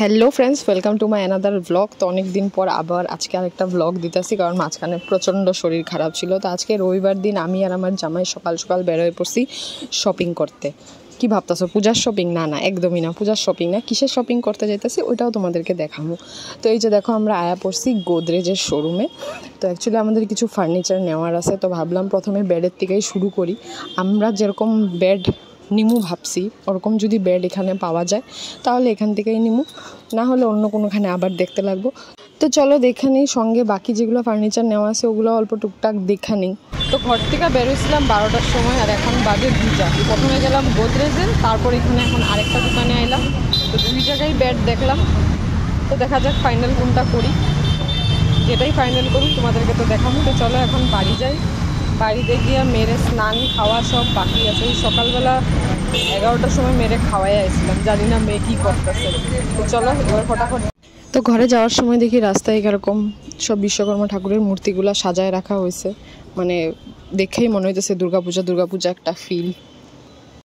Hello friends, welcome to my another blog. তো অনেক দিন পর আবার আজকে আরেকটা ব্লগ দিতেছি, কারণ মাঝখানে প্রচণ্ড শরীর খারাপ ছিল। তো আজকে রবিবার দিন আমি আর আমার জামাই সকাল সকাল বেরোয় পড়ছি শপিং করতে। কি ভাবতেছো, পূজার শপিং? না না, একদমই না, পূজার শপিং না। কিসের শপিং করতে যাইতেছি ওইটাও তোমাদেরকে দেখাবো। তো এই যে দেখো, আমরা আয়া পড়ছি গোদরেজের শোরুমে। তো অ্যাকচুয়ালি আমাদের কিছু ফার্নিচার নেওয়ার আছে, তো ভাবলাম প্রথমে বেডের থেকেই শুরু করি। আমরা যেরকম বেড নিমু ভাবছি, ওরকম যদি বেড এখানে পাওয়া যায় তাহলে এখান থেকেই নিমু, না হলে অন্য কোনোখানে আবার দেখতে লাগবো। তো চলো দেখে নিই, সঙ্গে বাকি যেগুলো ফার্নিচার নেওয়া আছে ওগুলো অল্প টুকটাক দেখে নিই। তো ঘর থেকে বেরোছিলাম 12টার সময়, আর এখন বাজে 2টা। প্রথমে গেলাম গোদরেজের, তারপর এখানে এখন আরেকটা দোকানে আইলাম। তো 2 জায়গায় বেড দেখলাম। তো দেখা যাক ফাইনাল কোনটা করি। যেটাই ফাইনাল করি তোমাদেরকে তো দেখাবো। তো চলো এখন বাড়ি যাই। বাড়িতে গিয়ে মেরে স্নান খাওয়া সব বাকি আছে। ওই সকালবেলা 11টার সময় মেরে খাওয়াই আসছিলাম, জানি না মেয়ে কী করতেছে। তো চলো এবার ফটাফট। তো ঘরে যাওয়ার সময় দেখি রাস্তায় এরকম সব বিশ্বকর্মা ঠাকুরের মূর্তিগুলো সাজায় রাখা হয়েছে। মানে দেখেই মনে হইতেছে দুর্গাপূজা একটা ফিল।